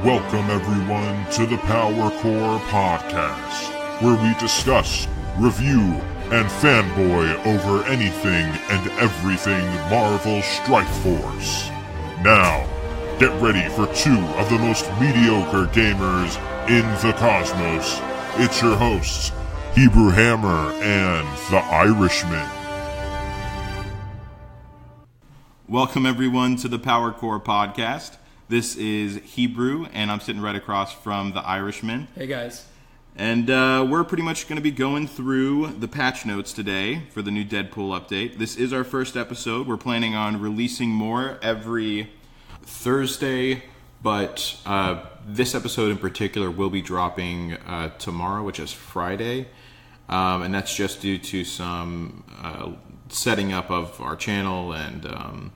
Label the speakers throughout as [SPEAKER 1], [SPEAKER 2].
[SPEAKER 1] Welcome everyone to the Power Core Podcast, where we discuss, review, and fanboy over anything and everything Marvel Strike Force. Now, get ready for two of the most mediocre gamers in the cosmos. It's your hosts, Hebrew Hammer and the Irishman.
[SPEAKER 2] Welcome everyone to the Power Core Podcast. This is Hebrew, and I'm sitting right across from the Irishman.
[SPEAKER 3] Hey guys.
[SPEAKER 2] And we're pretty much going to be going through the patch notes today for the new Deadpool update. This is our first episode. We're planning on releasing more every Thursday, but this episode in particular will be dropping tomorrow, which is Friday. And that's just due to some setting up of our channel and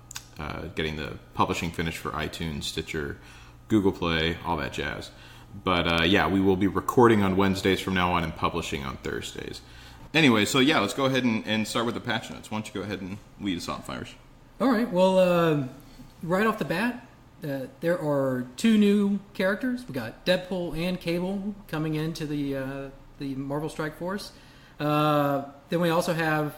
[SPEAKER 2] getting the publishing finished for iTunes, Stitcher, Google Play, all that jazz. But yeah, we will be recording on Wednesdays from now on and publishing on Thursdays. Anyway, so yeah, let's go ahead and start with the patch notes. Why don't you go ahead and lead us off, Irish?
[SPEAKER 3] All right, well, right off the bat, there are two new characters. We got Deadpool and Cable coming into the Marvel Strike Force. Then we also have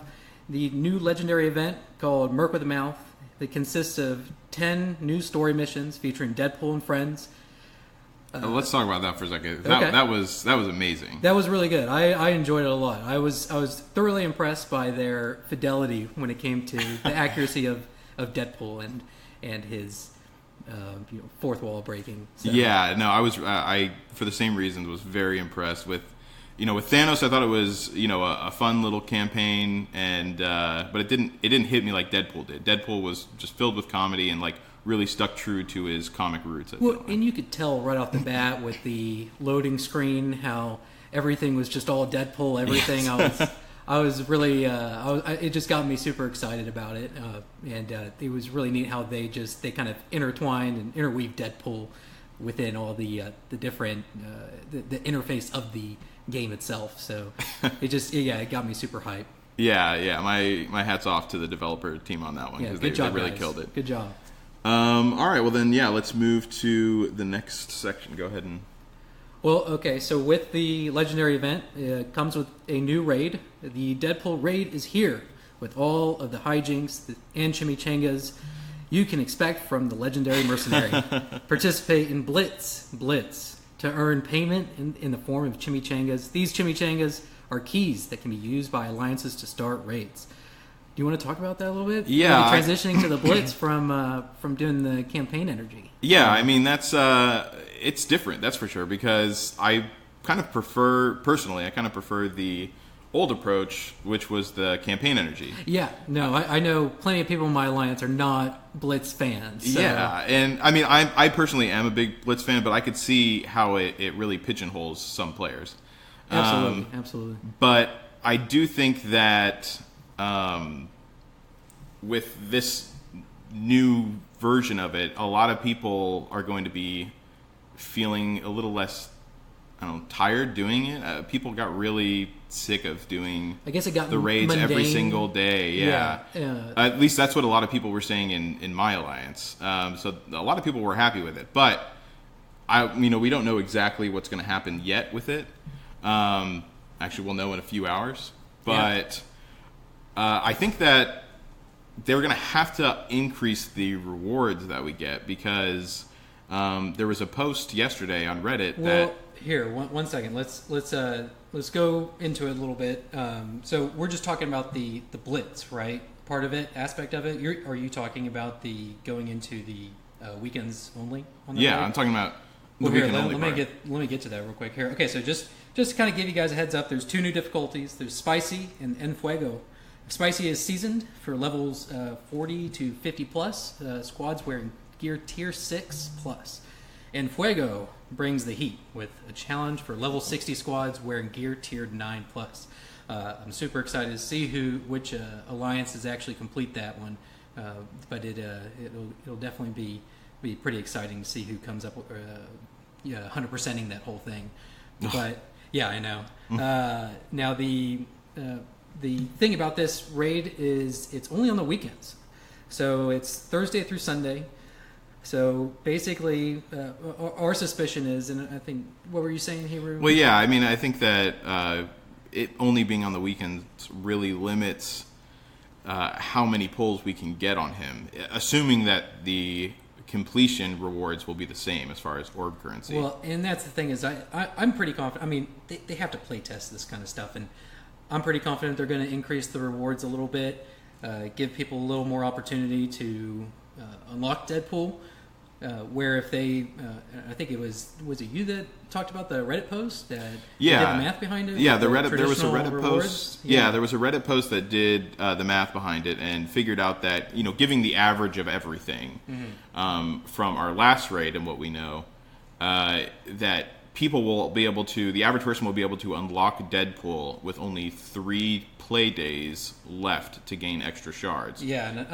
[SPEAKER 3] the new legendary event called Merc with a Mouth. That consists of 10 new story missions featuring Deadpool and friends.
[SPEAKER 2] Let's talk about that for a second.
[SPEAKER 3] Okay.
[SPEAKER 2] That was amazing.
[SPEAKER 3] That was really good. I enjoyed it a lot. I was thoroughly impressed by their fidelity when it came to the accuracy of Deadpool and his fourth wall breaking. So.
[SPEAKER 2] Yeah, no, I for the same reasons was very impressed with. With Thanos, I thought it was, a fun little campaign, and but it didn't hit me like Deadpool did. Deadpool was just filled with comedy and really stuck true to his comic roots.
[SPEAKER 3] And you could tell right off the bat with the loading screen how everything was just all Deadpool. Everything
[SPEAKER 2] Yes.
[SPEAKER 3] I was really it just got me super excited about it, and it was really neat how they kind of intertwined and interweaved Deadpool within all the different the interface of the game itself. So it got me super hyped.
[SPEAKER 2] Yeah, my hat's off to the developer team on that one, because they really
[SPEAKER 3] guys.
[SPEAKER 2] killed it.
[SPEAKER 3] Good job.
[SPEAKER 2] All right, well then, yeah, let's move to the next section. Go ahead and.
[SPEAKER 3] Well, okay, so with the legendary event, it comes with a new raid. The Deadpool raid is here with all of the hijinks and chimichangas you can expect from the legendary mercenary. Participate in Blitz, to earn payment in the form of chimichangas. These chimichangas are keys that can be used by alliances to start raids. Do you want to talk about that a little bit?
[SPEAKER 2] Yeah.
[SPEAKER 3] Maybe transitioning to the Blitz from doing the campaign energy.
[SPEAKER 2] Yeah, I mean, that's it's different, that's for sure, because I kind of prefer the old approach, which was the campaign energy.
[SPEAKER 3] Yeah, no, I know plenty of people in my alliance are not Blitz fans. So.
[SPEAKER 2] Yeah, and I mean, I personally am a big Blitz fan, but I could see how it really pigeonholes some players.
[SPEAKER 3] Absolutely.
[SPEAKER 2] But I do think that with this new version of it, a lot of people are going to be feeling a little less, tired doing it. People got really sick of doing the raids
[SPEAKER 3] mundane.
[SPEAKER 2] Every single day. Yeah. At least that's what a lot of people were saying in my alliance. So a lot of people were happy with it, but we don't know exactly what's going to happen yet with it. Actually, we'll know in a few hours. But I think that they're going to have to increase the rewards that we get, because there was a post yesterday on Reddit that.
[SPEAKER 3] Here, one second. Let's go into it a little bit. So we're just talking about the Blitz, right? Part of it, aspect of it. Are you talking about the going into the weekends only? On the
[SPEAKER 2] yeah,
[SPEAKER 3] raid?
[SPEAKER 2] I'm talking about.
[SPEAKER 3] Well, here, let me get to that real quick here. Okay, so just to kind of give you guys a heads up, there's two new difficulties. There's Spicy and En Fuego. Spicy is seasoned for levels 40 to 50 plus. Squads wearing gear tier 6 plus. En Fuego brings the heat with a challenge for level 60 squads wearing gear tiered 9 plus. I'm super excited to see which alliances actually complete that one, but it'll definitely be pretty exciting to see who comes up 100%ing that whole thing. But yeah, I know. Now the thing about this raid is it's only on the weekends, so it's Thursday through Sunday. So basically, our suspicion is, and I think, what were you saying, Hebrew?
[SPEAKER 2] Well, yeah, I mean, I think that it only being on the weekends really limits how many pulls we can get on him, assuming that the completion rewards will be the same as far as orb currency.
[SPEAKER 3] Well, and that's the thing is, I'm pretty confident. I mean, they have to play test this kind of stuff, and I'm pretty confident they're going to increase the rewards a little bit, give people a little more opportunity to unlock Deadpool. Where if they, I think it was it you that talked about the Reddit post that did the math behind it?
[SPEAKER 2] Yeah, there was a Reddit
[SPEAKER 3] rewards?
[SPEAKER 2] post. Yeah, there was a Reddit post that did the math behind it and figured out that, giving the average of everything from our last raid and what we know, that people will be able to, the average person will be able to unlock Deadpool with only 3 play days left to gain extra shards.
[SPEAKER 3] Yeah, and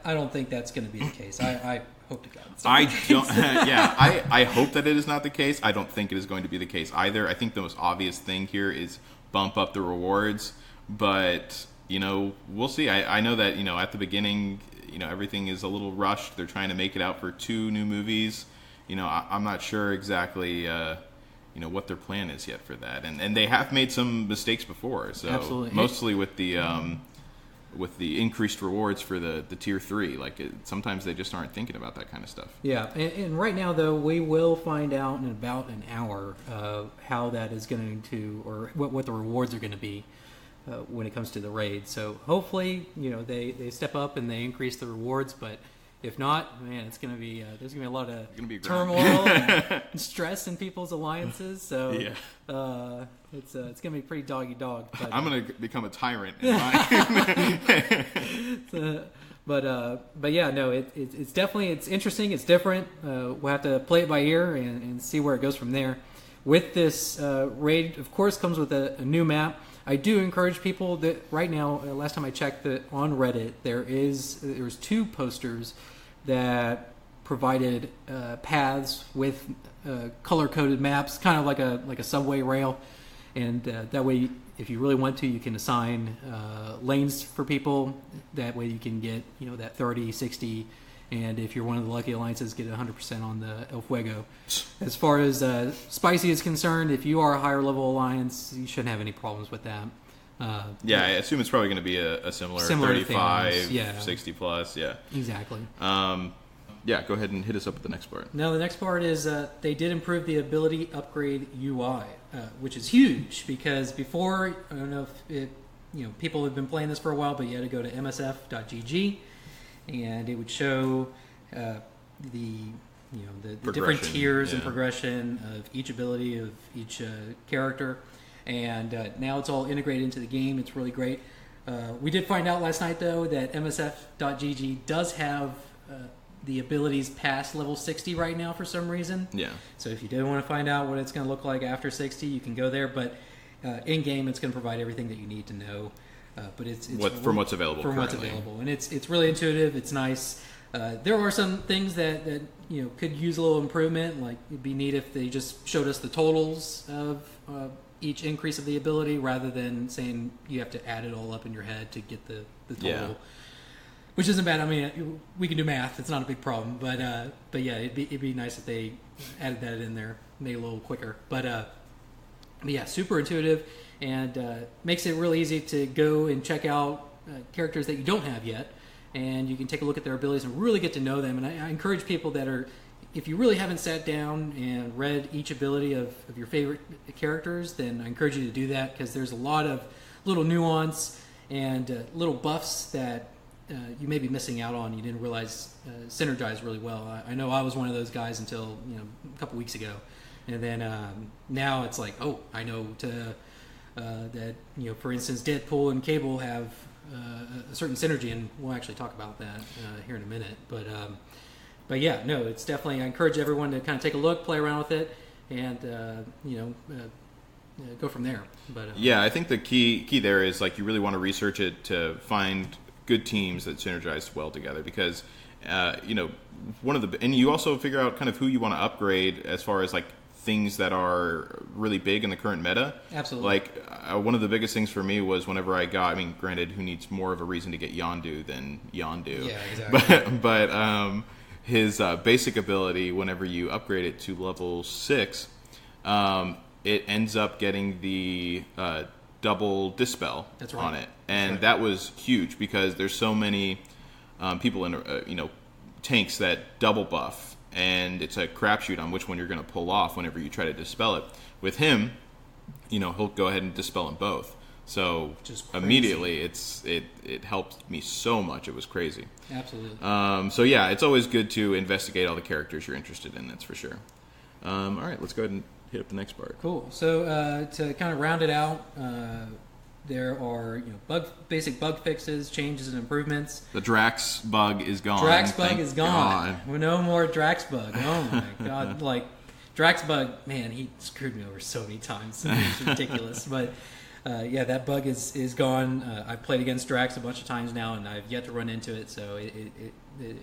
[SPEAKER 3] I don't think that's going to be the case. I hope to God.
[SPEAKER 2] I don't. Yeah, I hope that it is not the case. I don't think it is going to be the case either. I think the most obvious thing here is bump up the rewards, but we'll see. I know that at the beginning, everything is a little rushed. They're trying to make it out for 2 new movies. I'm not sure exactly. What their plan is yet for that, and they have made some mistakes before. So
[SPEAKER 3] absolutely.
[SPEAKER 2] Mostly with the increased rewards for the tier 3, sometimes they just aren't thinking about that kind of stuff.
[SPEAKER 3] Yeah, and right now though we will find out in about an hour how that is going to, or what the rewards are going to be when it comes to the raid. So hopefully they step up and they increase the rewards, but if not, man, it's going to be there's going to be a lot of turmoil and stress in people's alliances. So yeah. It's going to be pretty dog. But,
[SPEAKER 2] I'm going to become a tyrant.
[SPEAKER 3] But yeah, no, it's definitely interesting. It's different. We'll have to play it by ear and see where it goes from there. With this raid, of course, comes with a new map. I do encourage people that right now, last time I checked, that on Reddit there's 2 posters that provided paths with color-coded maps, kind of like a subway rail, and that way, if you really want to, you can assign lanes for people. That way, you can get that 30, 60. And if you're one of the lucky alliances, get 100% on the El Fuego. As far as Spicy is concerned, if you are a higher level alliance, you shouldn't have any problems with that.
[SPEAKER 2] Yeah, I assume it's probably going to be a similar 35, 60 plus. Yeah,
[SPEAKER 3] exactly.
[SPEAKER 2] Yeah, go ahead and hit us up with the next part.
[SPEAKER 3] Now, the next part is they did improve the ability upgrade UI, which is huge because before, I don't know if people have been playing this for a while, but you had to go to msf.gg. And it would show the different tiers and progression of each ability of each character, and now it's all integrated into the game. It's really great. We did find out last night though that MSF.gg does have the abilities past level 60 right now for some reason.
[SPEAKER 2] Yeah.
[SPEAKER 3] So if you do want to find out what it's going to look like after 60, you can go there. But in game, it's going to provide everything that you need to know. But it's
[SPEAKER 2] from what's available
[SPEAKER 3] from
[SPEAKER 2] currently.
[SPEAKER 3] What's available, and it's really intuitive. It's nice. There are some things that could use a little improvement. Like it'd be neat if they just showed us the totals of each increase of the ability, rather than saying you have to add it all up in your head to get the total.
[SPEAKER 2] Yeah.
[SPEAKER 3] Which isn't bad. I mean, we can do math; it's not a big problem. But yeah, it'd be nice if they added that in there, made it a little quicker. But yeah, super intuitive. And makes it really easy to go and check out characters that you don't have yet, and you can take a look at their abilities and really get to know them. And I encourage people that are, if you really haven't sat down and read each ability of your favorite characters, then I encourage you to do that, because there's a lot of little nuance and little buffs that you may be missing out on. You didn't realize synergize really well. I know I was one of those guys until a couple weeks ago, and then now it's like, oh, I know to. That for instance, Deadpool and Cable have a certain synergy, and we'll actually talk about that here in a minute. But yeah, no, it's definitely. I encourage everyone to kind of take a look, play around with it, and go from there. But
[SPEAKER 2] yeah, I think the key there is you really want to research it to find good teams that synergize well together, because one of the, and you also figure out kind of who you want to upgrade as far as things that are really big in the current meta.
[SPEAKER 3] Absolutely.
[SPEAKER 2] One of the biggest things for me was whenever I got, granted, who needs more of a reason to get Yondu than Yondu?
[SPEAKER 3] Yeah, exactly.
[SPEAKER 2] But his basic ability, whenever you upgrade it to level 6, it ends up getting the double dispel on it, and that was huge because there's so many people in tanks that double buff, and it's a crapshoot on which one you're going to pull off whenever you try to dispel it. With him, he'll go ahead and dispel them both. So immediately, it helped me so much. It was crazy.
[SPEAKER 3] Absolutely.
[SPEAKER 2] So yeah, it's always good to investigate all the characters you're interested in. That's for sure. All right, let's go ahead and hit up the next part.
[SPEAKER 3] Cool. So to kind of round it out, there are basic bug fixes, changes, and improvements.
[SPEAKER 2] The Drax bug is gone.
[SPEAKER 3] Drax bug is gone. No more Drax bug. Oh my god! Like Drax bug, man, he screwed me over so many times. It's ridiculous. But that bug is gone. I've played against Drax a bunch of times now, and I've yet to run into it. So it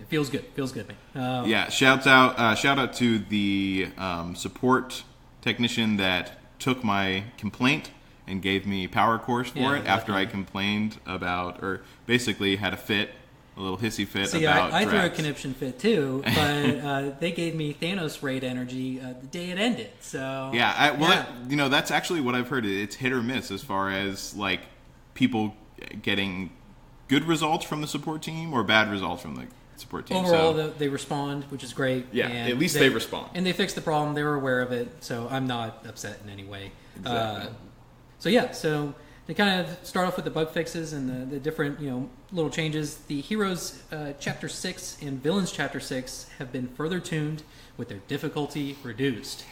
[SPEAKER 3] feels good. Feels good, man.
[SPEAKER 2] Shout out to the support technician that took my complaint and gave me power cores for it after I complained about, or basically had a little hissy fit about
[SPEAKER 3] I
[SPEAKER 2] Drax.
[SPEAKER 3] threw a conniption fit too, but they gave me Thanos raid energy the day it ended. So
[SPEAKER 2] that's actually what I've heard. It's hit or miss as far as like people getting good results from the support team or bad results from the support team.
[SPEAKER 3] Overall, they respond, which is great.
[SPEAKER 2] Yeah, and at least they respond.
[SPEAKER 3] And they fixed the problem. They were aware of it, so I'm not upset in any way.
[SPEAKER 2] Exactly.
[SPEAKER 3] So they kind of start off with the bug fixes and the different, little changes. The Heroes Chapter 6 and Villains Chapter 6 have been further tuned with their difficulty reduced.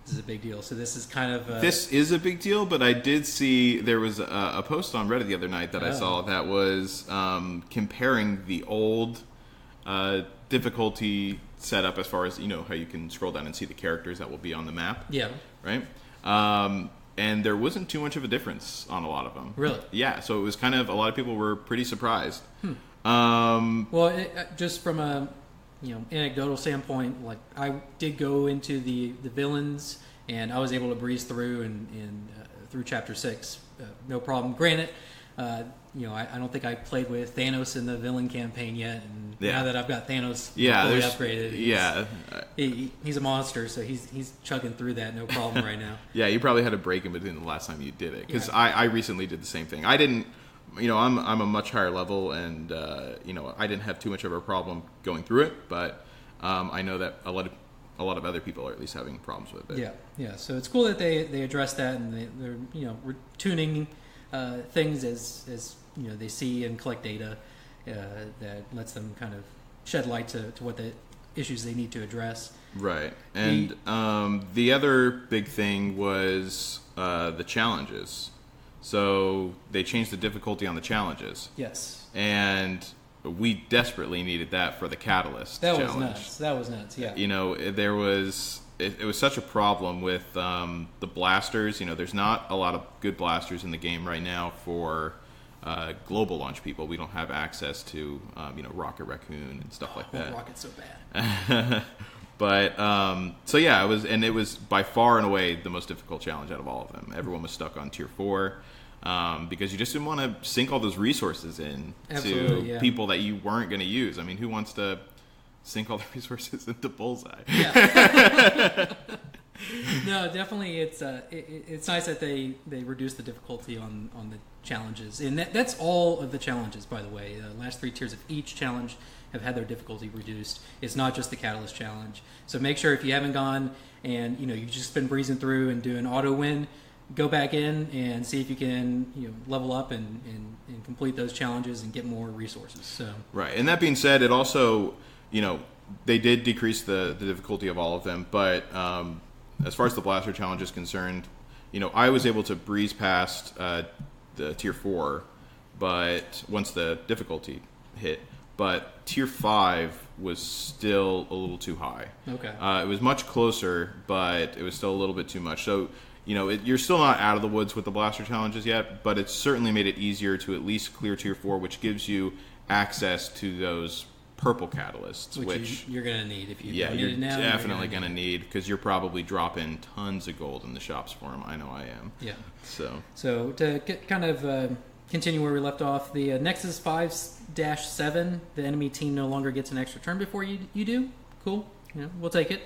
[SPEAKER 3] This is a big deal. So this is kind of...
[SPEAKER 2] This is a big deal, but I did see there was a post on Reddit the other night that I saw that was comparing the old difficulty setup as far as, how you can scroll down and see the characters that will be on the map.
[SPEAKER 3] Yeah.
[SPEAKER 2] Right? And there wasn't too much of a difference on a lot of them.
[SPEAKER 3] Really?
[SPEAKER 2] Yeah, so it was kind of, a lot of people were pretty surprised.
[SPEAKER 3] Just from a anecdotal standpoint, like I did go into the villains and I was able to breeze through and through Chapter 6, no problem. Granted, I don't think I played with Thanos in the villain campaign yet, and now that I've got Thanos fully upgraded, he's a monster, so he's chugging through that no problem right now.
[SPEAKER 2] Yeah, you probably had a break in between the last time you did it, because I recently did the same thing. I didn't, I'm a much higher level, and I didn't have too much of a problem going through it, but I know that a lot of other people are at least having problems with it.
[SPEAKER 3] Yeah. So it's cool that they address that, and they're tuning things as they see and collect data that lets them kind of shed light to what the issues they need to address.
[SPEAKER 2] Right. And the other big thing was the challenges. So they changed the difficulty on the challenges.
[SPEAKER 3] Yes.
[SPEAKER 2] And we desperately needed that for the Catalyst challenge.
[SPEAKER 3] That was nuts, yeah.
[SPEAKER 2] There was... It was such a problem with the blasters. There's not a lot of good blasters in the game right now for global launch people. We don't have access to, Rocket Raccoon and stuff like that.
[SPEAKER 3] Rocket's so bad.
[SPEAKER 2] But it was by far and away the most difficult challenge out of all of them. Everyone was stuck on Tier 4 because you just didn't want to sink all those resources in to people that you weren't going to use. I mean, who wants to sink all the resources into Bullseye?
[SPEAKER 3] Yeah. No, definitely. It's nice that they reduce the difficulty on the challenges, and that's all of the challenges. By the way, the last 3 tiers of each challenge have had their difficulty reduced. It's not just the Catalyst challenge. So make sure if you haven't gone and you've just been breezing through and doing auto win, go back in and see if you can level up and complete those challenges and get more resources. So
[SPEAKER 2] right, and that being said, it also they did decrease the difficulty of all of them, but as far as the blaster challenge is concerned, I was able to breeze past the Tier 4, but once the difficulty hit, but Tier 5 was still a little too high.
[SPEAKER 3] Okay.
[SPEAKER 2] It was much closer, but it was still a little bit too much. So, you're still not out of the woods with the blaster challenges yet, but it's certainly made it easier to at least clear Tier 4, which gives you access to those purple catalysts, which
[SPEAKER 3] you're going to need if you
[SPEAKER 2] you're
[SPEAKER 3] need it now.
[SPEAKER 2] Definitely going to need, because you're probably dropping tons of gold in the shops for them. I know I am.
[SPEAKER 3] Yeah.
[SPEAKER 2] So
[SPEAKER 3] to get kind of continue where we left off. The Nexus 5-7, the enemy team no longer gets an extra turn before you do. Cool. We'll take it.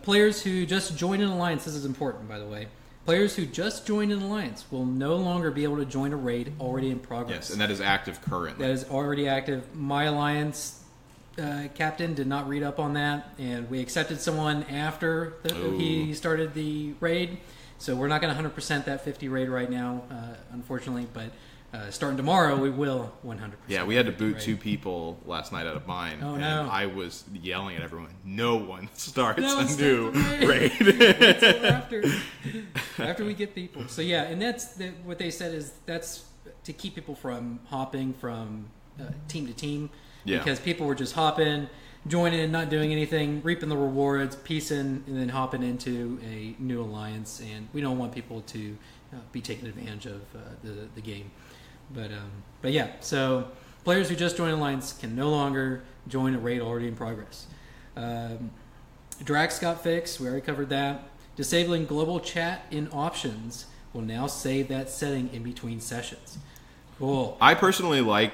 [SPEAKER 3] Players who just joined an alliance, this is important, by the way. Players who just joined an alliance will no longer be able to join a raid already in progress.
[SPEAKER 2] Yes, and that is active currently.
[SPEAKER 3] That is already active. My alliance captain did not read up on that, and we accepted someone after he started the raid. So we're not going to 100% that 50 raid right now, unfortunately, but starting tomorrow, we will 100%.
[SPEAKER 2] Yeah, we had to boot 2 people last night out of mine.
[SPEAKER 3] Oh,
[SPEAKER 2] and
[SPEAKER 3] no.
[SPEAKER 2] I was yelling at everyone, no one starts a new raid.
[SPEAKER 3] after we get people. So yeah, and that's what they said is that's to keep people from hopping from team to team.
[SPEAKER 2] Yeah.
[SPEAKER 3] Because people were just hopping, joining and not doing anything, reaping the rewards, piecing, and then hopping into a new alliance. And we don't want people to be taking advantage of the game. But yeah, so players who just joined Alliance can no longer join a raid already in progress. Drax got fixed. We already covered that. Disabling global chat in options will now save that setting in between sessions. Cool.
[SPEAKER 2] I personally like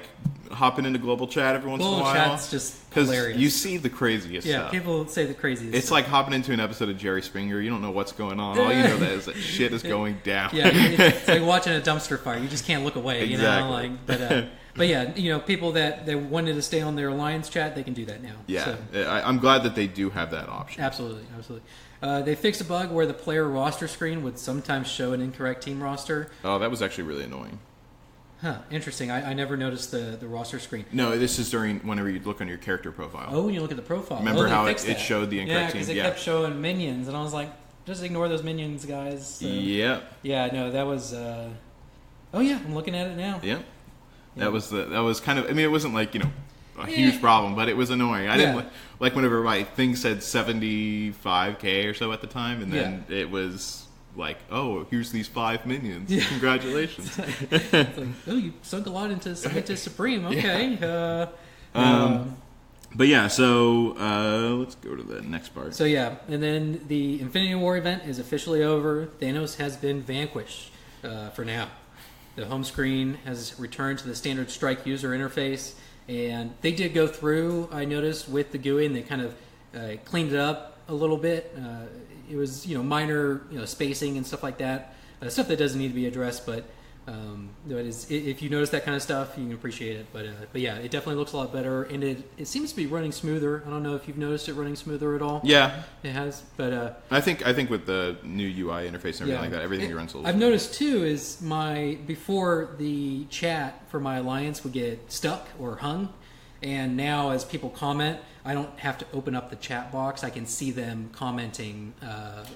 [SPEAKER 2] hopping into global chat every once in a while.
[SPEAKER 3] Global chat's just hilarious.
[SPEAKER 2] Because you see the craziest stuff.
[SPEAKER 3] Yeah, people say the craziest
[SPEAKER 2] It's
[SPEAKER 3] stuff.
[SPEAKER 2] like hopping into an episode of Jerry Springer. You don't know what's going on. All you know is that shit is going down.
[SPEAKER 3] Yeah, it's like watching a dumpster fire. You just can't look away.
[SPEAKER 2] Exactly.
[SPEAKER 3] But yeah, people that wanted to stay on their Alliance chat, they can do that now.
[SPEAKER 2] Yeah,
[SPEAKER 3] So,
[SPEAKER 2] I'm glad that they do have that option.
[SPEAKER 3] absolutely. They fixed a bug where the player roster screen would sometimes show an incorrect team roster.
[SPEAKER 2] Oh, that was actually really annoying.
[SPEAKER 3] Huh, interesting. I never noticed the roster screen.
[SPEAKER 2] No, this is during whenever you look on your character profile.
[SPEAKER 3] Oh, when you look at the profile.
[SPEAKER 2] Remember
[SPEAKER 3] they
[SPEAKER 2] how
[SPEAKER 3] fixed
[SPEAKER 2] it
[SPEAKER 3] that.
[SPEAKER 2] showed the incorrect
[SPEAKER 3] because
[SPEAKER 2] team?
[SPEAKER 3] it kept showing minions, and I was like, just ignore those minions, guys. So,
[SPEAKER 2] Yep.
[SPEAKER 3] yeah, no, that was... oh, yeah, I'm looking at it now.
[SPEAKER 2] Yep. That was kind of... I mean, it wasn't like, a huge problem, but it was annoying. I didn't like whenever my thing said 75K or so at the time, and then it was... like, oh, here's these 5 minions. Yeah. Congratulations.
[SPEAKER 3] It's like, oh, you sunk a lot into Scientist Supreme. Okay.
[SPEAKER 2] But yeah, so let's go to the next part.
[SPEAKER 3] So yeah, and then the Infinity War event is officially over. Thanos has been vanquished for now. The home screen has returned to the standard Strike user interface, and they did go through, I noticed, with the GUI, and they kind of cleaned it up a little bit. It was, minor, spacing and stuff like that. Stuff that doesn't need to be addressed, but if you notice that kind of stuff, you can appreciate it. But yeah, it definitely looks a lot better, and it seems to be running smoother. I don't know if you've noticed it running smoother at all.
[SPEAKER 2] Yeah,
[SPEAKER 3] it has. But
[SPEAKER 2] I think with the new UI interface and everything like that, everything runs a little.
[SPEAKER 3] I've noticed too is before the chat for my alliance would get stuck or hung. And now, as people comment, I don't have to open up the chat box. I can see them commenting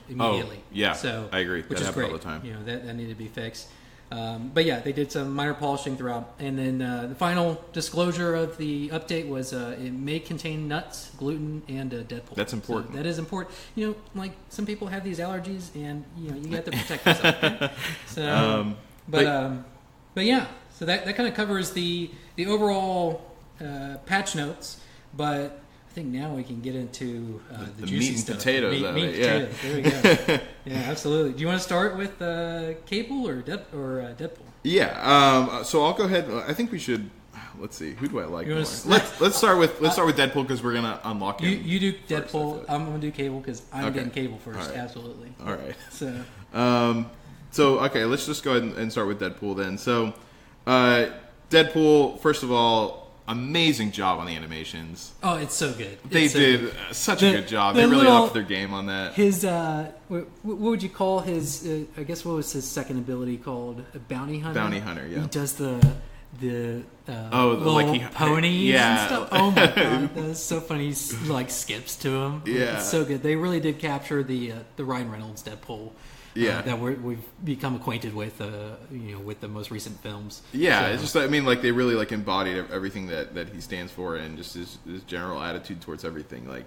[SPEAKER 3] immediately.
[SPEAKER 2] Oh, yeah,
[SPEAKER 3] so
[SPEAKER 2] I agree.
[SPEAKER 3] Which
[SPEAKER 2] that
[SPEAKER 3] is great.
[SPEAKER 2] All the time.
[SPEAKER 3] That needed to be fixed. But yeah, they did some minor polishing throughout. And then the final disclosure of the update was it may contain nuts, gluten, and Deadpool.
[SPEAKER 2] That's important.
[SPEAKER 3] So that is important. Like some people have these allergies, and you have to protect yourself. Okay? So, but yeah, so that kind of covers the overall. Patch notes, but I think now we can get into the juicy
[SPEAKER 2] meat and
[SPEAKER 3] stuff.
[SPEAKER 2] potatoes.
[SPEAKER 3] Potatoes. There we go. Yeah, absolutely. Do you want to start with Cable or Deadpool?
[SPEAKER 2] Yeah. So I'll go ahead. I think we should. Let's see. Who do I like more? Let's start with Deadpool because we're gonna unlock him.
[SPEAKER 3] You do Deadpool. I'm gonna do Cable because I'm getting Cable first.
[SPEAKER 2] Right.
[SPEAKER 3] Absolutely.
[SPEAKER 2] All right.
[SPEAKER 3] So
[SPEAKER 2] okay, let's just go ahead and start with Deadpool then. So Deadpool, first of all. Amazing job on the animations.
[SPEAKER 3] Oh, it's so good.
[SPEAKER 2] They did such a good job. They really upped their game on that.
[SPEAKER 3] His, what would you call his, I guess what was his second ability called? A bounty hunter?
[SPEAKER 2] Bounty hunter, yeah.
[SPEAKER 3] He does the
[SPEAKER 2] little
[SPEAKER 3] ponies and stuff. Oh my god, that's so funny. He skips to him.
[SPEAKER 2] Yeah.
[SPEAKER 3] It's so good. They really did capture the Ryan Reynolds Deadpool. That we've become acquainted with, with the most recent films.
[SPEAKER 2] Yeah, so. It's just, they really embodied everything that he stands for, and just his general attitude towards everything. I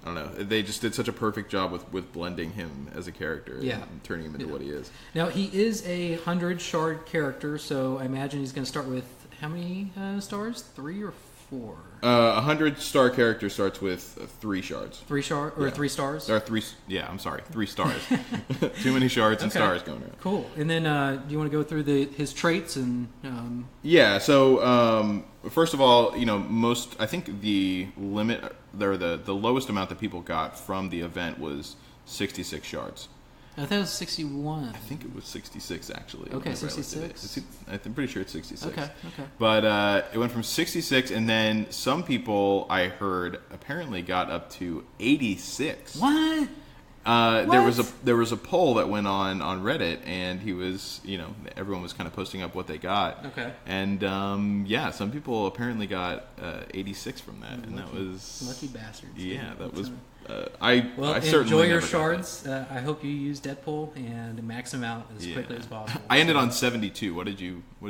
[SPEAKER 2] don't know, they just did such a perfect job with blending him as a character, and turning him into what he is.
[SPEAKER 3] Now he is a 100 shard character, so I imagine he's going to start with how many stars? 3 or 4?
[SPEAKER 2] 100-star character starts with 3 shards.
[SPEAKER 3] 3 shards? Or 3 stars?
[SPEAKER 2] There are 3... Yeah, I'm sorry. 3 stars. Too many shards and stars going around.
[SPEAKER 3] Cool. And then do you want to go through his traits and...
[SPEAKER 2] Yeah, so first of all, I think the limit, the lowest amount that people got from the event was 66 shards.
[SPEAKER 3] I thought it was 61.
[SPEAKER 2] I think it was 66, actually.
[SPEAKER 3] Okay, 66?
[SPEAKER 2] I'm pretty sure it's 66.
[SPEAKER 3] Okay.
[SPEAKER 2] But it went from 66, and then some people, I heard, apparently got up to 86.
[SPEAKER 3] What?
[SPEAKER 2] There was a poll that went on Reddit, and he was, everyone was kind of posting up what they got.
[SPEAKER 3] Okay.
[SPEAKER 2] And, some people apparently got 86 from that, and that was...
[SPEAKER 3] Lucky bastards.
[SPEAKER 2] Yeah, that was...
[SPEAKER 3] I
[SPEAKER 2] certainly
[SPEAKER 3] enjoy your
[SPEAKER 2] never
[SPEAKER 3] shards. I hope you use Deadpool and max them out as quickly as possible.
[SPEAKER 2] I ended on 72. What did you get?
[SPEAKER 3] I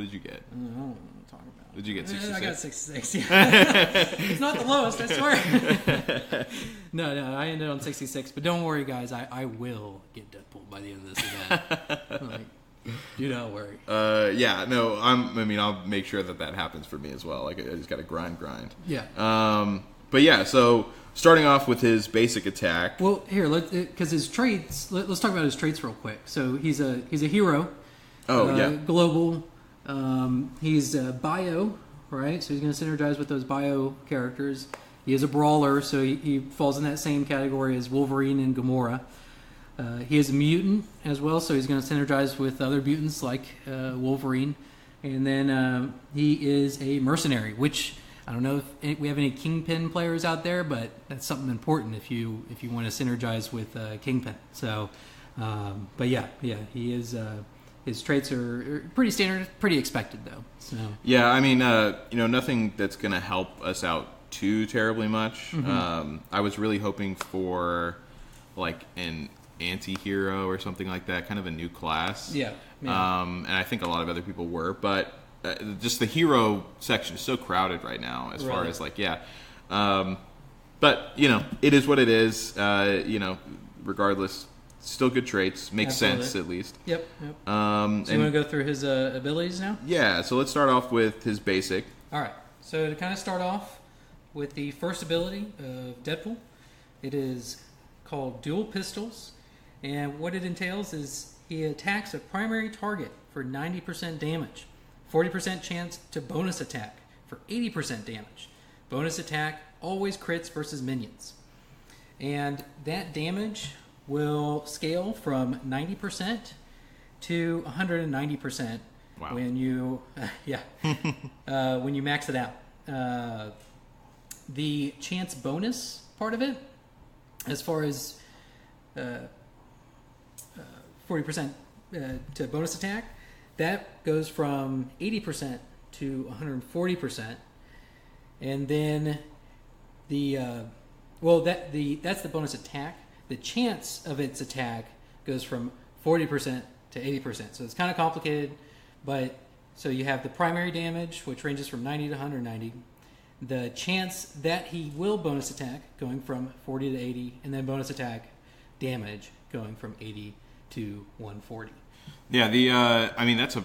[SPEAKER 3] don't know what I'm talking about.
[SPEAKER 2] Did you get 66?
[SPEAKER 3] I got 66. Yeah. It's not the lowest, I swear. No, I ended on 66. But don't worry, guys. I will get Deadpool by the end of this event. Do not worry.
[SPEAKER 2] I'll make sure that happens for me as well. I just got to grind.
[SPEAKER 3] Yeah.
[SPEAKER 2] But yeah, so starting off with his basic attack.
[SPEAKER 3] Well, here, because his traits. Let's talk about his traits real quick. So he's a hero.
[SPEAKER 2] Oh yeah.
[SPEAKER 3] Global. He's bio, right? So he's going to synergize with those bio characters. He is a brawler, so he falls in that same category as Wolverine and Gamora. He is a mutant as well, so he's going to synergize with other mutants like Wolverine. And then he is a mercenary, which I don't know if we have any Kingpin players out there, but that's something important if you want to synergize with Kingpin. So, but yeah, he is. His traits are pretty standard, pretty expected though. So
[SPEAKER 2] yeah, I mean, nothing that's going to help us out too terribly much.
[SPEAKER 3] Mm-hmm.
[SPEAKER 2] I was really hoping for like an anti-hero or something like that, kind of a new class.
[SPEAKER 3] Yeah.
[SPEAKER 2] And I think a lot of other people were, but just the hero section is so crowded right now as far as but it is what it is. Regardless, still good traits. Makes sense at least.
[SPEAKER 3] Yep. So you want to go through his abilities now?
[SPEAKER 2] Yeah, so let's start off with his basic.
[SPEAKER 3] All right. So to kind of start off with the first ability of Deadpool, it is called Dual Pistols. And what it entails is he attacks a primary target for 90% damage. 40% chance to bonus attack for 80% damage. Bonus attack always crits versus minions. And that damage will scale from 90% to 190% when you when you max it out. The chance bonus part of it, as far as 40% to bonus attack, that goes from 80% to 140%, and then that's the bonus attack. The chance of its attack goes from 40% to 80%. So it's kind of complicated, but so you have the primary damage, which ranges from 90 to 190. The chance that he will bonus attack going from 40 to 80, and then bonus attack damage going from 80 to 140.
[SPEAKER 2] Yeah, that's a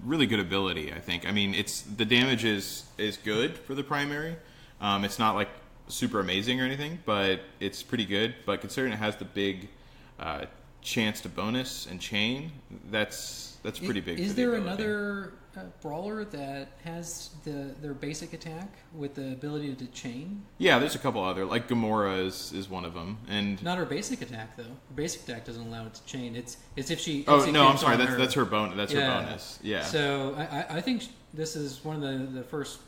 [SPEAKER 2] really good ability, I think. I mean, the damage is good for the primary. It's not like super amazing or anything, but it's pretty good. But considering it has the big chance to bonus and chain, that's pretty big.
[SPEAKER 3] Is there another brawler that has their basic attack with the ability to chain?
[SPEAKER 2] Yeah, there's a couple other, like Gamora is one of them, and
[SPEAKER 3] not her basic attack though. Her basic attack doesn't allow it to chain. It's if she.
[SPEAKER 2] Oh no, I'm sorry. That's her bonus. That's her bonus. Yeah.
[SPEAKER 3] So I think this is one of the first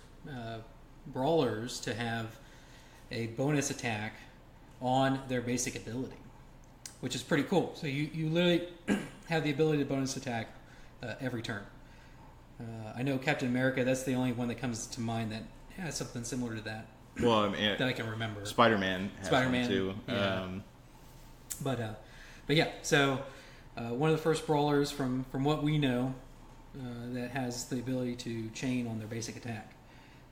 [SPEAKER 3] brawlers to have a bonus attack on their basic ability, which is pretty cool. So you literally have the ability to bonus attack every turn. I know Captain America, that's the only one that comes to mind that has something similar to that.
[SPEAKER 2] Well, I mean,
[SPEAKER 3] that I can remember.
[SPEAKER 2] Spider-Man has one too.
[SPEAKER 3] Yeah. But yeah, so one of the first brawlers from what we know that has the ability to chain on their basic attack.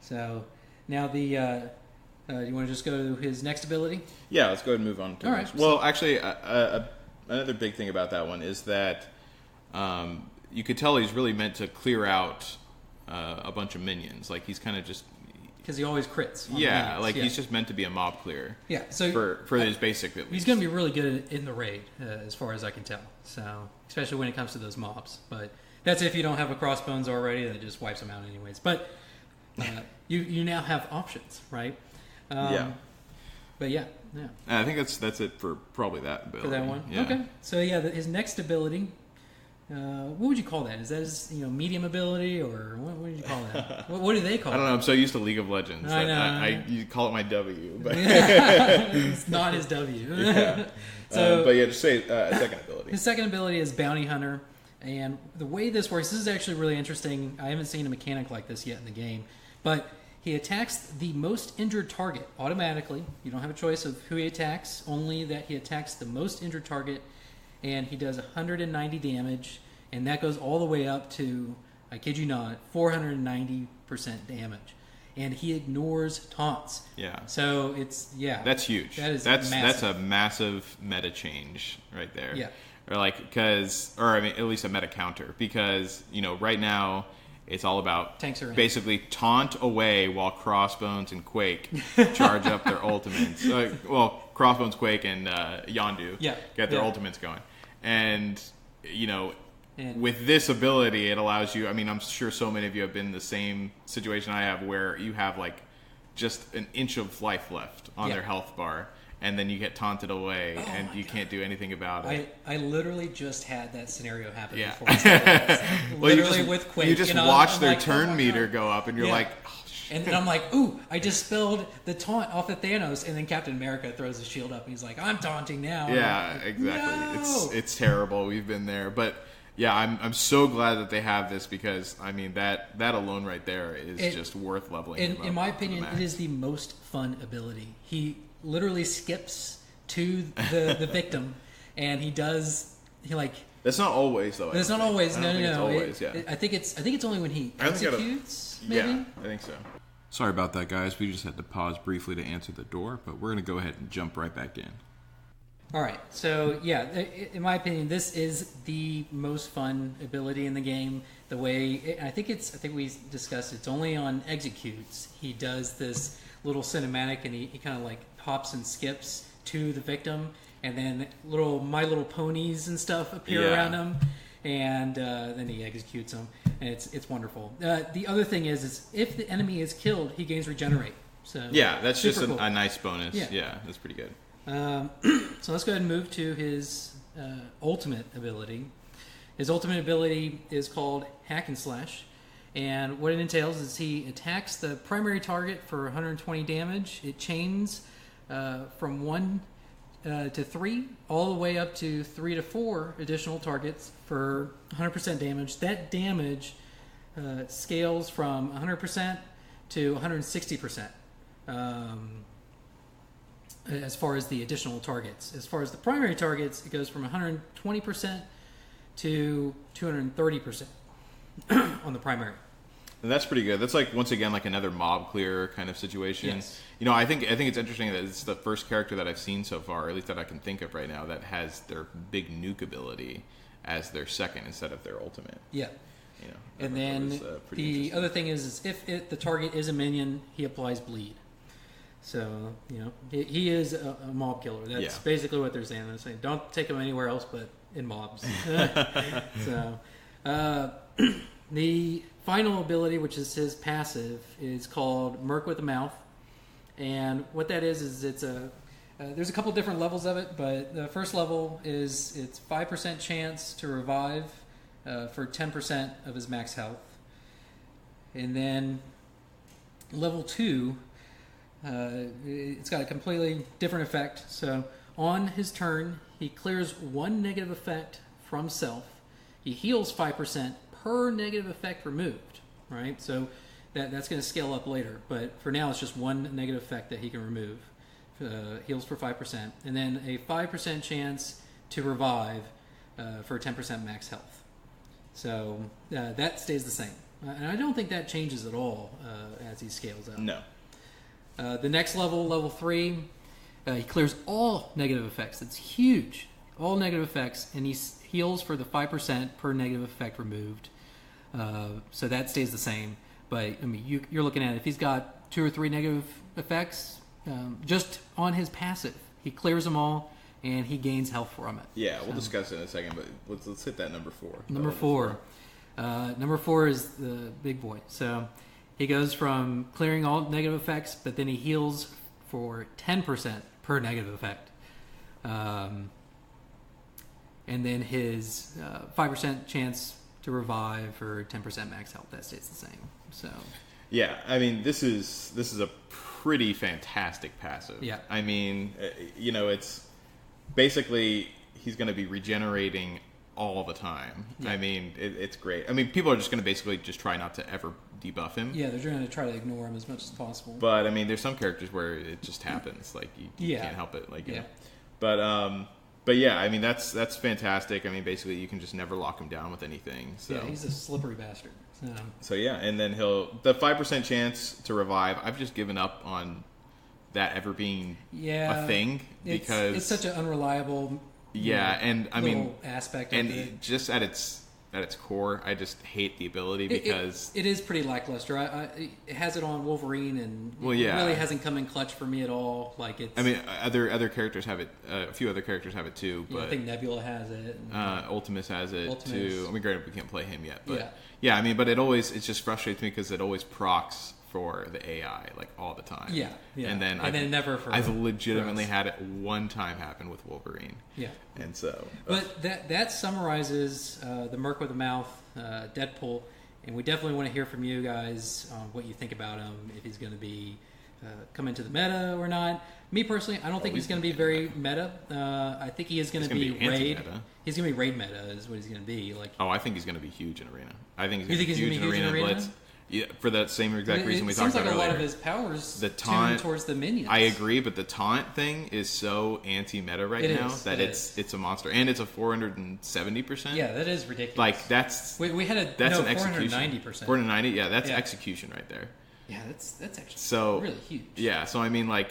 [SPEAKER 3] So now you want to just go to his next ability?
[SPEAKER 2] Yeah, let's go ahead and move on to
[SPEAKER 3] All
[SPEAKER 2] next.
[SPEAKER 3] right.
[SPEAKER 2] Well, actually, another big thing about that one is that you could tell he's really meant to clear out a bunch of minions. Like he's kind of just
[SPEAKER 3] because he always crits.
[SPEAKER 2] Yeah, like he's just meant to be a mob clear.
[SPEAKER 3] Yeah, so
[SPEAKER 2] for his basic at least.
[SPEAKER 3] He's going to be really good in the raid, as far as I can tell. So especially when it comes to those mobs. But that's if you don't have a crossbones already, that just wipes them out anyways. But you now have options, right?
[SPEAKER 2] Yeah.
[SPEAKER 3] But yeah.
[SPEAKER 2] I think that's it for probably that ability.
[SPEAKER 3] For that one? Yeah. Okay. So yeah, his next ability, what would you call that? Is that his medium ability, or what would you call that? what do they call it?
[SPEAKER 2] I don't know. I'm so used to League of Legends.
[SPEAKER 3] I know.
[SPEAKER 2] You call it my W, but
[SPEAKER 3] it's not his W.
[SPEAKER 2] Yeah.
[SPEAKER 3] So,
[SPEAKER 2] but yeah, just say second ability.
[SPEAKER 3] His second ability is Bounty Hunter, and the way this works, this is actually really interesting. I haven't seen a mechanic like this yet in the game, but he attacks the most injured target automatically. You don't have a choice of who he attacks, only that he attacks the most injured target, and he does 190 damage, and that goes all the way up to, I kid you not, 490% damage. And he ignores taunts.
[SPEAKER 2] Yeah.
[SPEAKER 3] So that's
[SPEAKER 2] huge.
[SPEAKER 3] That's
[SPEAKER 2] a massive meta change right there.
[SPEAKER 3] Yeah.
[SPEAKER 2] Or at least a meta counter, because right now it's all about
[SPEAKER 3] tanks are
[SPEAKER 2] basically taunt away while Crossbones and Quake charge up their ultimates. Crossbones, Quake, and Yondu get their ultimates going. And, with this ability, it allows you... I mean, I'm sure so many of you have been in the same situation I have, where you have, just an inch of life left on their health bar, and then you get taunted away, and you can't do anything about it.
[SPEAKER 3] I literally just had that scenario happen before.
[SPEAKER 2] With Quake. You just watch their turn meter go up, and you're like, oh, shit.
[SPEAKER 3] And I'm like, ooh, I just spelled the taunt off of Thanos, and then Captain America throws his shield up, and he's like, I'm taunting now.
[SPEAKER 2] Yeah, exactly. No! It's terrible. We've been there. But, yeah, I'm so glad that they have this, because, I mean, that alone right there is just worth leveling.
[SPEAKER 3] In my opinion, it is the most fun ability. He literally skips to the victim, and that's
[SPEAKER 2] not always though.
[SPEAKER 3] That's not always. No.
[SPEAKER 2] It's always,
[SPEAKER 3] I think it's only when he executes. Maybe.
[SPEAKER 2] Yeah, I think so. Sorry about that, guys. We just had to pause briefly to answer the door, but we're gonna go ahead and jump right back in.
[SPEAKER 3] All right. So yeah, in my opinion, this is the most fun ability in the game. The way I think we discussed it's only on executes. He does this little cinematic, and he kind of hops and skips to the victim, and then My Little Ponies and stuff appear around him, and then he executes them, and it's wonderul. The other thing is if the enemy is killed, he gains regenerate. So
[SPEAKER 2] yeah, that's just
[SPEAKER 3] cool.
[SPEAKER 2] a nice bonus. Yeah, that's pretty good.
[SPEAKER 3] So let's go ahead and move to his ultimate ability. His ultimate ability is called Hack and Slash. And what it entails is he attacks the primary target for 120 damage. It chains from 1 to 3, all the way up to 3 to 4 additional targets for 100% damage. That damage scales from 100% to 160%. As far as the additional targets. As far as the primary targets, it goes from 120% to 230% on the primary.
[SPEAKER 2] And that's pretty good. That's once again another mob clear kind of situation.
[SPEAKER 3] Yes.
[SPEAKER 2] I think it's interesting that it's the first character that I've seen so far, or at least that I can think of right now, that has their big nuke ability as their second instead of their ultimate.
[SPEAKER 3] Yeah. And then the other thing is if the target is a minion, he applies bleed. So, he is a mob killer. That's basically what they're saying. They're saying, don't take him anywhere else but in mobs. So, the final ability, which is his passive, is called Merc with a Mouth. And what that is it's there's a couple different levels of it, but the first level is it's 5% chance to revive for 10% of his max health. And then level 2, it's got a completely different effect. So on his turn, he clears 1 negative effect from self. He heals 5% per negative effect removed, right? So that's going to scale up later, but for now it's just 1 negative effect that he can remove. Heals for 5%, and then a 5% chance to revive for 10% max health. So that stays the same, and I don't think that changes at all as he scales up.
[SPEAKER 2] No.
[SPEAKER 3] The next level, level 3, he clears all negative effects. That's huge. All negative effects, and he heals for the 5% per negative effect removed. So that stays the same. But I mean, you're looking at it. If he's got 2 or 3 negative effects just on his passive. He clears them all, and he gains health from it.
[SPEAKER 2] Yeah, we'll discuss it in a second, but let's hit that number 4.
[SPEAKER 3] Number 4. Number 4 is the big boy. So he goes from clearing all negative effects, but then he heals for 10% per negative effect. And then his 5% chance to revive for 10% max health. That stays the same. So
[SPEAKER 2] yeah, I mean, this is a pretty fantastic passive.
[SPEAKER 3] Yeah.
[SPEAKER 2] I mean, it's basically he's going to be regenerating all the time. Yeah. I mean, it's great. I mean, people are just going to basically just try not to ever debuff him.
[SPEAKER 3] Yeah, they're going to try to ignore him as much as possible.
[SPEAKER 2] But I mean, there's some characters where it just happens. Like you can't help it. Like you know. But yeah, I mean that's fantastic. I mean, basically you can just never lock him down with anything. So.
[SPEAKER 3] Yeah, he's a slippery bastard.
[SPEAKER 2] So yeah, and then the 5% chance to revive. I've just given up on that ever being a thing because
[SPEAKER 3] it's such an unreliable.
[SPEAKER 2] Yeah, and I mean
[SPEAKER 3] aspect
[SPEAKER 2] of
[SPEAKER 3] it. And
[SPEAKER 2] just at its core, I just hate the ability because
[SPEAKER 3] it is pretty lackluster. It has it on Wolverine, and it really hasn't come in clutch for me at all. Like it's.
[SPEAKER 2] I mean, other characters have it. A few other characters have it too. But
[SPEAKER 3] I think Nebula has it.
[SPEAKER 2] Ultimus has it too. I mean, granted, we can't play him yet, but
[SPEAKER 3] yeah.
[SPEAKER 2] I mean, but it just frustrates me because it always procs for the AI like all the time.
[SPEAKER 3] Yeah.
[SPEAKER 2] And then
[SPEAKER 3] never for.
[SPEAKER 2] I've legitimately had it one time happen with Wolverine.
[SPEAKER 3] Yeah.
[SPEAKER 2] And so.
[SPEAKER 3] But that summarizes the Merc with a Mouth, Deadpool, and we definitely want to hear from you guys on what you think about him, if he's going to be come into the meta or not. Me personally, I don't think he's going to be very meta. I think he is going to be raid. He's going to be raid meta is what he's going to be. Like.
[SPEAKER 2] Oh, I think he's going to be huge in arena. I think he's
[SPEAKER 3] going to be huge in arena.
[SPEAKER 2] Blitz. Yeah, for that same exact reason we talked about earlier.
[SPEAKER 3] It seems like a lot of his powers tune towards the minions.
[SPEAKER 2] I agree, but the taunt thing is so anti-meta right now that it's a monster, and it's a 470%.
[SPEAKER 3] Yeah, that is ridiculous.
[SPEAKER 2] Like that's
[SPEAKER 3] we had an 490%.
[SPEAKER 2] 490, yeah, that's execution right there.
[SPEAKER 3] Yeah, that's actually really huge.
[SPEAKER 2] Yeah, so I mean, like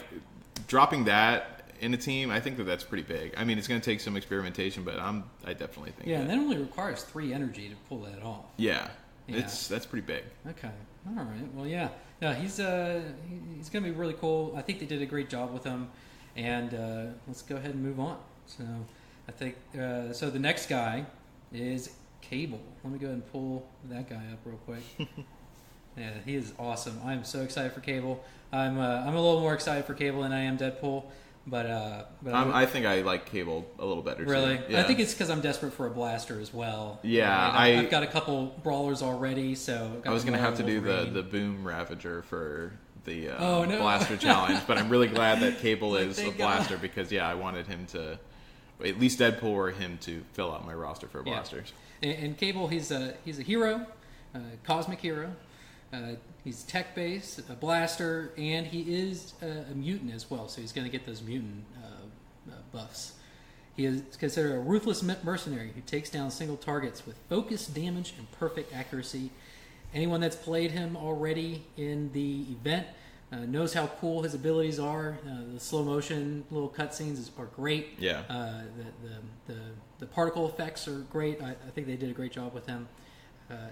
[SPEAKER 2] dropping that in a team, I think that's pretty big. I mean, it's going to take some experimentation, but I definitely think.
[SPEAKER 3] Yeah, and that only requires 3 energy to pull that off.
[SPEAKER 2] Yeah. That's pretty big.
[SPEAKER 3] Okay. All right. Well, yeah. No, he's going to be really cool. I think they did a great job with him. And let's go ahead and move on. So I think so. The next guy is Cable. Let me go ahead and pull that guy up real quick. Yeah, he is awesome. I'm so excited for Cable. I'm a little more excited for Cable than I am Deadpool. But
[SPEAKER 2] I think I like Cable a little better.
[SPEAKER 3] Really?
[SPEAKER 2] Too. Yeah.
[SPEAKER 3] I think it's because I'm desperate for a blaster as well.
[SPEAKER 2] Yeah,
[SPEAKER 3] I've got a couple brawlers already, so
[SPEAKER 2] I was going to have to do the Boom Ravager for the
[SPEAKER 3] no.
[SPEAKER 2] blaster challenge, but I'm really glad that Cable is a blaster because I wanted him to, at least Deadpool or him to fill out my roster for blasters.
[SPEAKER 3] And Cable, he's a hero, cosmic hero. He's tech-based, a blaster, and he is a mutant as well, so he's going to get those mutant buffs. He is considered a ruthless mercenary who takes down single targets with focused damage and perfect accuracy. Anyone that's played him already in the event knows how cool his abilities are. The slow motion little cutscenes are great.
[SPEAKER 2] Yeah.
[SPEAKER 3] The particle effects are great. I think they did a great job with him.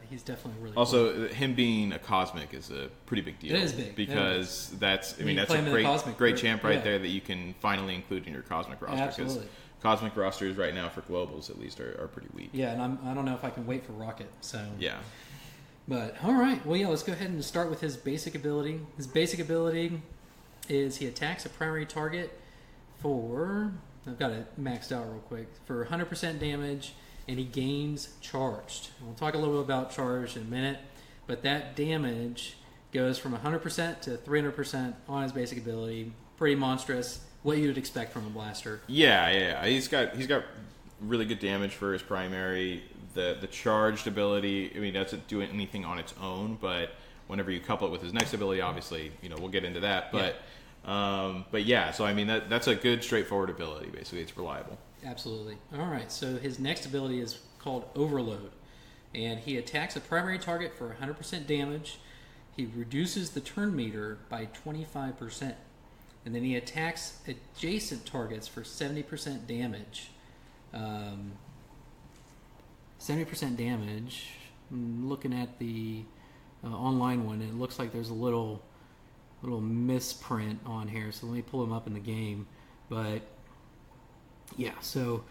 [SPEAKER 3] He's definitely really
[SPEAKER 2] also cool. Him being a cosmic is a pretty big deal.
[SPEAKER 3] It is big
[SPEAKER 2] because that's a great champ right there that you can finally include in your cosmic roster.
[SPEAKER 3] Absolutely.
[SPEAKER 2] Because cosmic rosters right now for globals at least are pretty weak.
[SPEAKER 3] Yeah, and I don't know if I can wait for Rocket. So
[SPEAKER 2] yeah.
[SPEAKER 3] But all right, well let's go ahead and start with his basic ability. His basic ability is he attacks a primary target for I've got it maxed out real quick for 100% damage. And he gains charged. We'll talk a little bit about charged in a minute, but that damage goes from 100% to 300% on his basic ability. Pretty monstrous. What you would expect from a blaster.
[SPEAKER 2] Yeah. He's got really good damage for his primary. The charged ability, I mean, doesn't do anything on its own, but whenever you couple it with his next ability, obviously, we'll get into that. But yeah, so I mean, that's a good, straightforward ability. Basically, it's reliable.
[SPEAKER 3] Absolutely. All right, so his next ability is called Overload, and he attacks a primary target for 100% damage. He reduces the turn meter by 25%, and then he attacks adjacent targets for 70% damage. 70% damage. I'm looking at the online one, and it looks like there's a little little misprint on here, so let me pull him up in the game. But yeah, so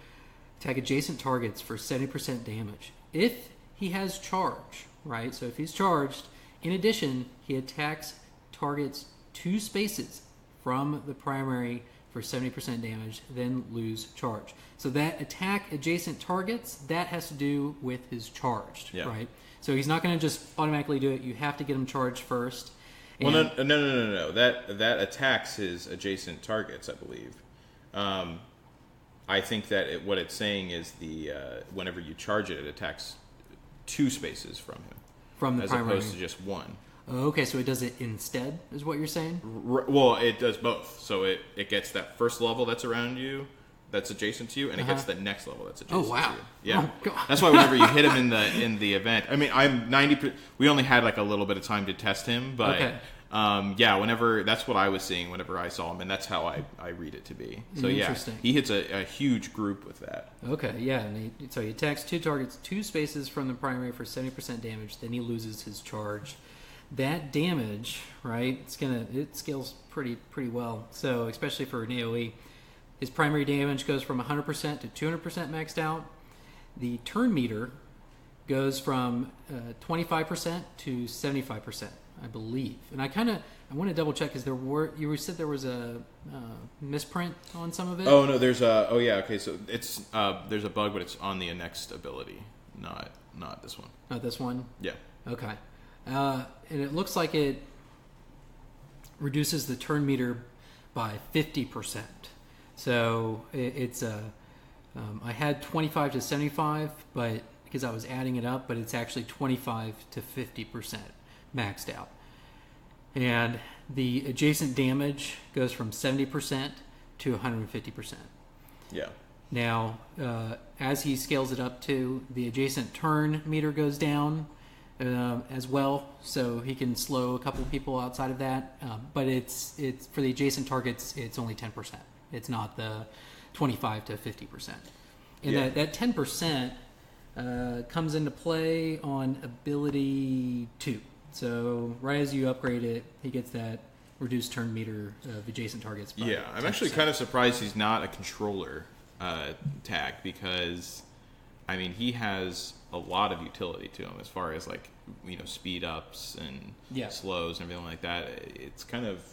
[SPEAKER 3] attack adjacent targets for 70% damage. If he has charge, right? So if he's charged, in addition, he attacks targets 2 spaces from the primary for 70% damage, then lose charge. So that attack adjacent targets, that has to do with his charged, right? So he's not going to just automatically do it. You have to get him charged first.
[SPEAKER 2] Well, no. That attacks his adjacent targets, I believe. I think that what it's saying is whenever you charge it, it attacks 2 spaces from him.
[SPEAKER 3] From the primary.
[SPEAKER 2] As opposed to just 1.
[SPEAKER 3] Okay, so it does it instead, is what you're saying?
[SPEAKER 2] Well, it does both. So it gets that first level that's around you, that's adjacent to you, and it gets the next level that's adjacent to you. Yeah.
[SPEAKER 3] Oh, God.
[SPEAKER 2] That's why whenever you hit him in the event, I mean, I'm 90%. We only had like a little bit of time to test him, but whenever that's what I was seeing whenever I saw him, and that's how I read it to be. So he hits a huge group with that.
[SPEAKER 3] Okay, yeah, and so he attacks 2 targets, 2 spaces from the primary for 70% damage. Then he loses his charge. That damage, right? It scales pretty well. So especially for an AOE, his primary damage goes from 100% to 200% maxed out. The turn meter goes from 25% to 75%, I believe. And I want to double check because you said there was a misprint on some of it.
[SPEAKER 2] Oh no, there's okay. So it's there's a bug, but it's on the next ability, not this one.
[SPEAKER 3] Not this one.
[SPEAKER 2] Yeah.
[SPEAKER 3] Okay. And it looks like it reduces the turn meter by 50%. So it's I had 25 to 75, but because I was adding it up, but it's actually 25 to 50% maxed out. And the adjacent damage goes from 70% to 150%.
[SPEAKER 2] Yeah.
[SPEAKER 3] Now, as he scales it up to, the adjacent turn meter goes down as well, so he can slow a couple people outside of that. But it's for the adjacent targets, it's only 10%. It's not the 25 to 50%. And that 10% comes into play on ability 2. So right as you upgrade it, he gets that reduced turn meter of adjacent targets. By
[SPEAKER 2] I'm actually kind of surprised he's not a controller tag, because I mean he has a lot of utility to him as far as like speed ups and slows and everything like that. It's kind of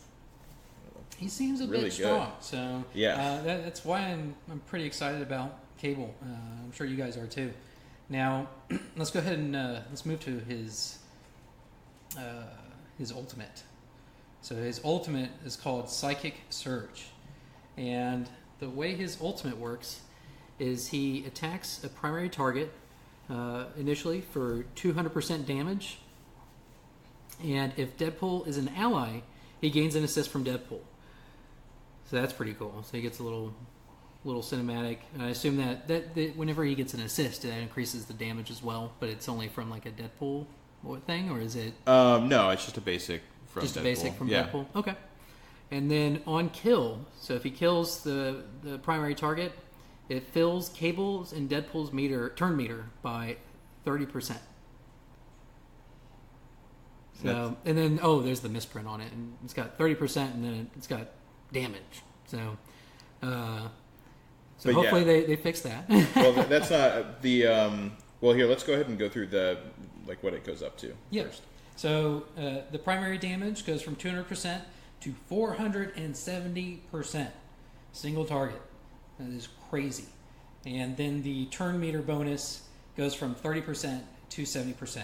[SPEAKER 3] he seems a
[SPEAKER 2] really
[SPEAKER 3] bit strong. So that's why I'm pretty excited about Cable. I'm sure you guys are too. Now let's go ahead and let's move to his ultimate. So his ultimate is called Psychic Surge, and the way his ultimate works is he attacks a primary target initially for 200% damage, and if Deadpool is an ally, he gains an assist from Deadpool. So that's pretty cool. So he gets a little cinematic, and I assume that whenever he gets an assist, that increases the damage as well, but it's only from like a Deadpool thing, or is it?
[SPEAKER 2] No, it's just a basic from
[SPEAKER 3] just
[SPEAKER 2] Deadpool.
[SPEAKER 3] A basic from Deadpool. Okay. And then on kill, so if he kills the primary target, it fills Cable's and Deadpool's turn meter by 30%. So and then there's the misprint on it, and it's got 30%, and then it's got damage. So hopefully they fix that.
[SPEAKER 2] Well, that's not the. Well, here, let's go ahead and go through what it goes up to first.
[SPEAKER 3] So the primary damage goes from 200% to 470%. Single target. That is crazy. And then the turn meter bonus goes from 30% to 70%.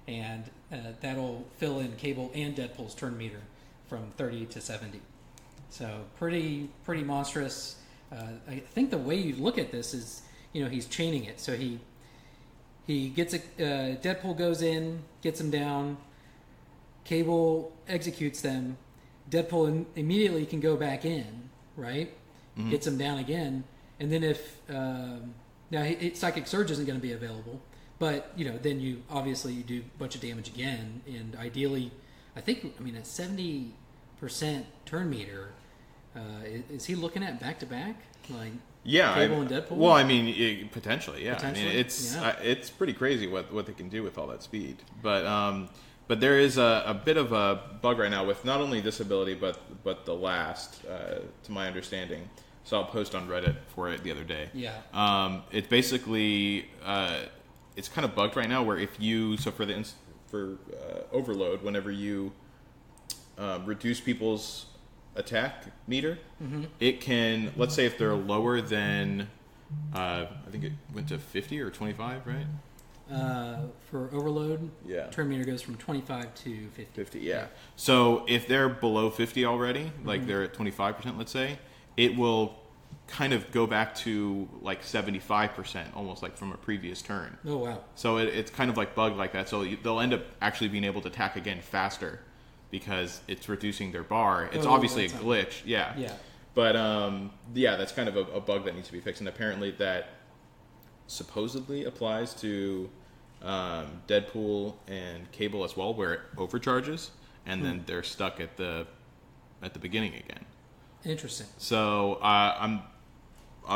[SPEAKER 3] And that'll fill in Cable and Deadpool's turn meter from 30 to 70. So pretty monstrous. I think the way you look at this is, he's chaining it. So he gets Deadpool goes in, gets him down. Cable executes them. Deadpool immediately can go back in, right? Mm-hmm. Gets him down again, and then if Psychic Surge isn't going to be available, but then you do a bunch of damage again, and ideally, a 70% turn meter. Is he looking at back to back like?
[SPEAKER 2] Yeah,
[SPEAKER 3] Cable and Deadpool?
[SPEAKER 2] Well, potentially, yeah. Potentially? It's pretty crazy what they can do with all that speed. But But there is a bit of a bug right now with not only this ability, but the last, to my understanding. So I'll post on Reddit for it the other day.
[SPEAKER 3] Yeah.
[SPEAKER 2] It's basically it's kind of bugged right now where if you for overload, whenever you reduce people's attack meter, it can, let's say if they're lower than I think it went to 50 or 25, right?
[SPEAKER 3] For overload,
[SPEAKER 2] yeah,
[SPEAKER 3] turn meter goes from 25 to 50.
[SPEAKER 2] 50, yeah. So if they're below 50 already, like they're at 25%, let's say, it will kind of go back to like 75%, almost like from a previous turn.
[SPEAKER 3] Oh, wow.
[SPEAKER 2] So it's kind of like bugged like that. So they'll end up actually being able to attack again faster because it's reducing their bar. It's obviously a glitch, yeah.
[SPEAKER 3] Yeah.
[SPEAKER 2] But yeah, that's kind of a bug that needs to be fixed. And apparently that supposedly applies to Deadpool and Cable as well, where it overcharges and then they're stuck at the beginning again.
[SPEAKER 3] Interesting.
[SPEAKER 2] So I'm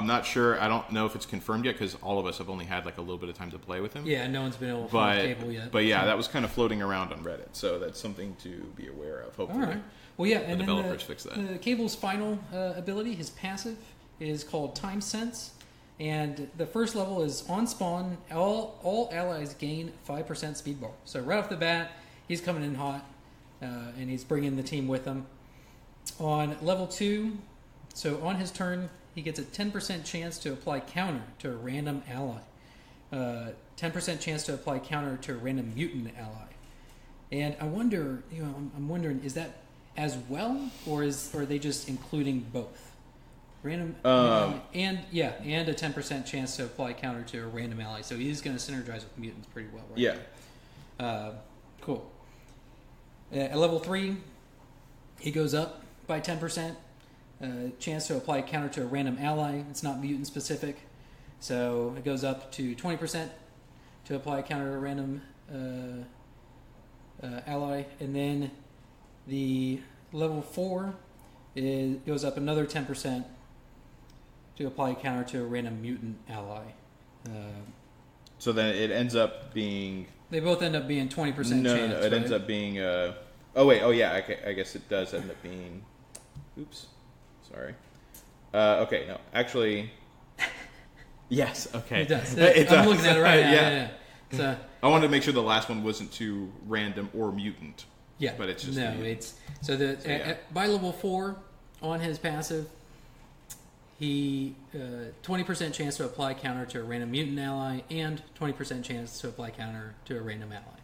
[SPEAKER 2] not sure. I don't know if it's confirmed yet because all of us have only had like a little bit of time to play with him.
[SPEAKER 3] Yeah, no one's been able to find Cable yet.
[SPEAKER 2] But yeah, that was kind of floating around on Reddit, so that's something to be aware of. Hopefully,
[SPEAKER 3] all right. Well, yeah, and
[SPEAKER 2] developers fix that.
[SPEAKER 3] The Cable's final ability, his passive, is called Time Sense, and the first level is on spawn. All allies gain 5% speed bar. So right off the bat, he's coming in hot, and he's bringing the team with him. On level 2, so on his turn, he gets a 10% chance to apply counter to a random ally. 10% chance to apply counter to a random mutant ally. And I wonder, I'm wondering, is that as well, or are they just including both? Random and a 10% chance to apply counter to a random ally. So he's going to synergize with mutants pretty well, right?
[SPEAKER 2] Yeah.
[SPEAKER 3] Cool. At level 3, he goes up by 10%. Chance to apply a counter to a random ally. It's not mutant specific. So it goes up to 20% to apply a counter to a random ally. And then the level 4 goes up another 10% to apply a counter to a random mutant ally.
[SPEAKER 2] So then it ends up being...
[SPEAKER 3] They both end up being 20% chance.
[SPEAKER 2] No, it ends up being... I guess it does end up being... Oops. Sorry. Okay, no. Actually... Yes, okay.
[SPEAKER 3] It does. I'm looking at it right now. Yeah. So,
[SPEAKER 2] I wanted to make sure the last one wasn't too random or mutant.
[SPEAKER 3] Yeah.
[SPEAKER 2] But it's just...
[SPEAKER 3] by level 4, on his passive, he 20% chance to apply counter to a random mutant ally and 20% chance to apply counter to a random ally.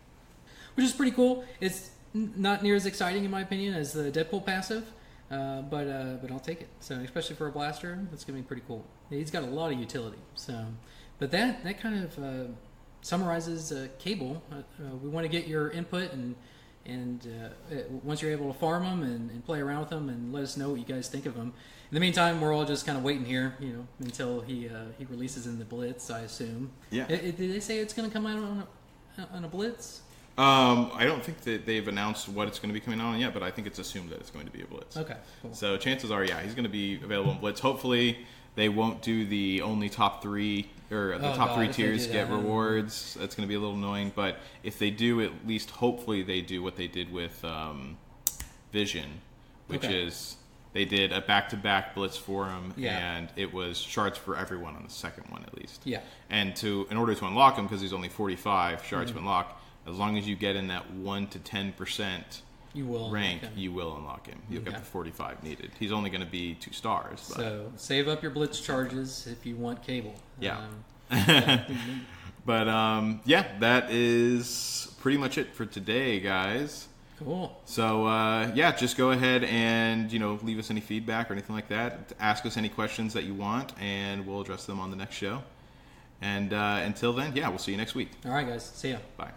[SPEAKER 3] Which is pretty cool. It's not near as exciting, in my opinion, as the Deadpool passive. But I'll take it. So especially for a blaster, that's gonna be pretty cool. He's got a lot of utility. So, but that kind of summarizes Cable. We want to get your input and once you're able to farm them and play around with them and let us know what you guys think of them. In the meantime, we're all just kind of waiting here, until he releases in the Blitz, I assume.
[SPEAKER 2] Yeah.
[SPEAKER 3] Did they say it's gonna come out on a Blitz?
[SPEAKER 2] I don't think that they've announced what it's going to be coming out on yet, but I think it's assumed that it's going to be a Blitz.
[SPEAKER 3] Okay, cool.
[SPEAKER 2] So chances are, he's going to be available in Blitz. Hopefully, they won't do the only top 3 or the top 3 tiers get rewards. That's going to be a little annoying, but if they do, at least hopefully they do what they did with Vision, which is they did a back-to-back Blitz for him, and it was shards for everyone on the second one at least.
[SPEAKER 3] Yeah.
[SPEAKER 2] And in order to unlock him, because he's only 45 shards to unlock. As long as you get in that 1 to 10% rank, you will unlock him. You'll get the 45 needed. He's only going to be 2 stars. But.
[SPEAKER 3] So save up your Blitz charges if you want Cable.
[SPEAKER 2] Yeah. But that is pretty much it for today, guys.
[SPEAKER 3] Cool.
[SPEAKER 2] So just go ahead and leave us any feedback or anything like that. Ask us any questions that you want, and we'll address them on the next show. And until then, we'll see you next week.
[SPEAKER 3] All right, guys. See ya.
[SPEAKER 2] Bye.